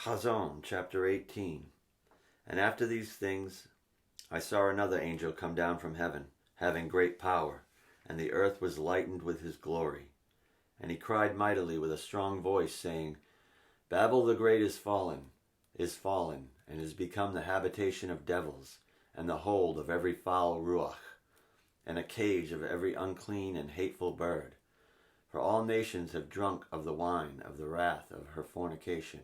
Chazon, chapter 18. And after these things I saw another angel come down from heaven, having great power, and the earth was lightened with his glory. And he cried mightily with a strong voice, saying, Babel the great is fallen, and is become the habitation of devils, and the hold of every foul ruach, and a cage of every unclean and hateful bird. For all nations have drunk of the wine of the wrath of her fornication.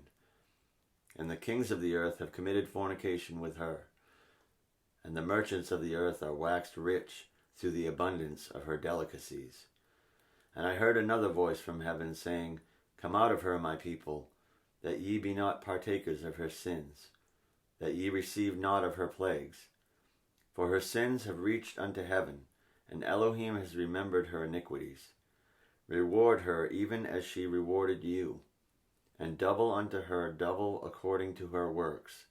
And the kings of the earth have committed fornication with her. And the merchants of the earth are waxed rich through the abundance of her delicacies. And I heard another voice from heaven saying, Come out of her, my people, that ye be not partakers of her sins, that ye receive not of her plagues. For her sins have reached unto heaven, and Elohim has remembered her iniquities. Reward her even as she rewarded you, and double unto her double according to her works.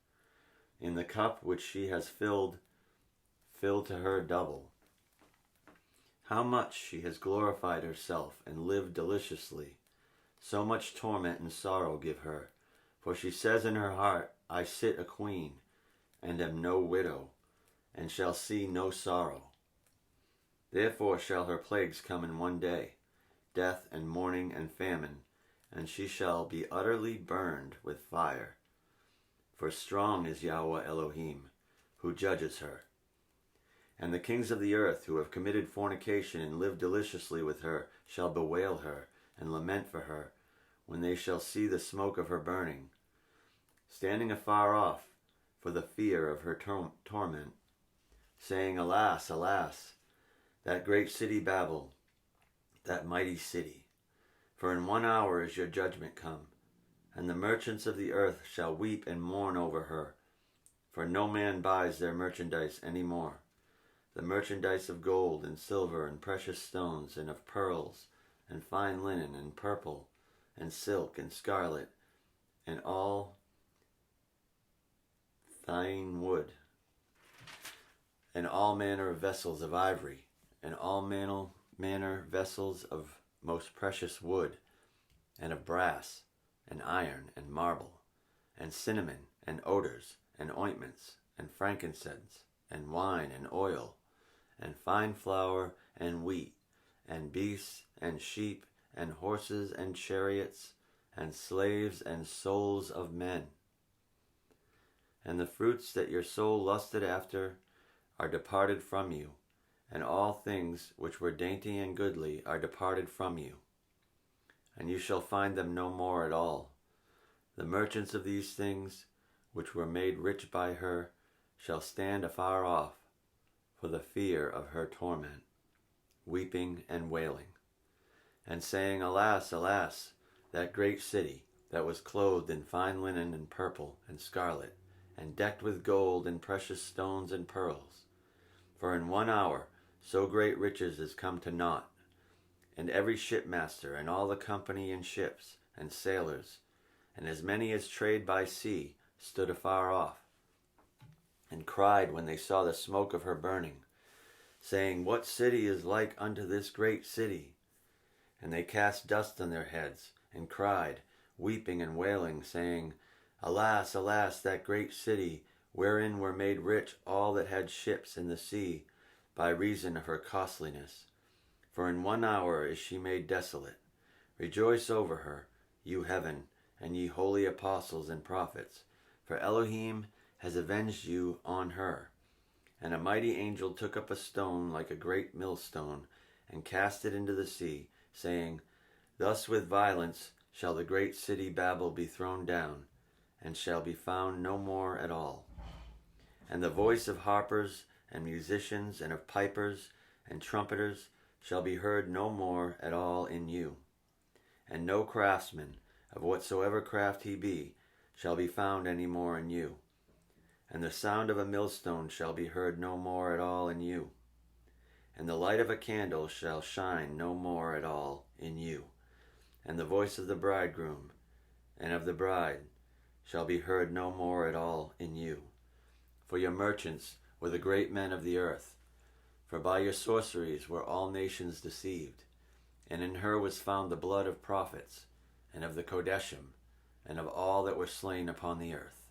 In the cup which she has filled, fill to her double. How much she has glorified herself and lived deliciously, so much torment and sorrow give her. For she says in her heart, I sit a queen, and am no widow, and shall see no sorrow. Therefore shall her plagues come in one day, death and mourning and famine, and she shall be utterly burned with fire. For strong is Yahweh Elohim, who judges her. And the kings of the earth who have committed fornication and lived deliciously with her shall bewail her and lament for her, when they shall see the smoke of her burning, standing afar off for the fear of her torment, saying, Alas, alas, that great city Babel, that mighty city! For in 1 hour is your judgment come, and the merchants of the earth shall weep and mourn over her, for no man buys their merchandise any more, the merchandise of gold and silver and precious stones, and of pearls, and fine linen, and purple, and silk, and scarlet, and all fine wood, and all manner of vessels of ivory, and all manner vessels of most precious wood, and of brass, and iron, and marble, and cinnamon, and odors, and ointments, and frankincense, and wine, and oil, and fine flour, and wheat, and beasts, and sheep, and horses, and chariots, and slaves, and souls of men. And the fruits that your soul lusted after are departed from you, and all things which were dainty and goodly are departed from you, and you shall find them no more at all. The merchants of these things, which were made rich by her, shall stand afar off, for the fear of her torment, weeping and wailing, and saying, Alas, alas, that great city, that was clothed in fine linen and purple and scarlet, and decked with gold and precious stones and pearls. For in 1 hour so great riches is come to naught, and every shipmaster, and all the company in ships, and sailors, and as many as trade by sea, stood afar off, and cried when they saw the smoke of her burning, saying, What city is like unto this great city? And they cast dust on their heads, and cried, weeping and wailing, saying, Alas, alas, that great city, wherein were made rich all that had ships in the sea, by reason of her costliness. For in 1 hour is she made desolate. Rejoice over her, you heaven, and ye holy apostles and prophets, for Elohim has avenged you on her. And a mighty angel took up a stone like a great millstone, and cast it into the sea, saying, Thus with violence shall the great city Babel be thrown down, and shall be found no more at all. And the voice of harpers and musicians, and of pipers and trumpeters, shall be heard no more at all in you. And no craftsman, of whatsoever craft he be, shall be found any more in you. And the sound of a millstone shall be heard no more at all in you. And the light of a candle shall shine no more at all in you. And the voice of the bridegroom and of the bride shall be heard no more at all in you. For your merchants were the great men of the earth. For by your sorceries were all nations deceived. And in her was found the blood of prophets, and of the Kodeshim, and of all that were slain upon the earth.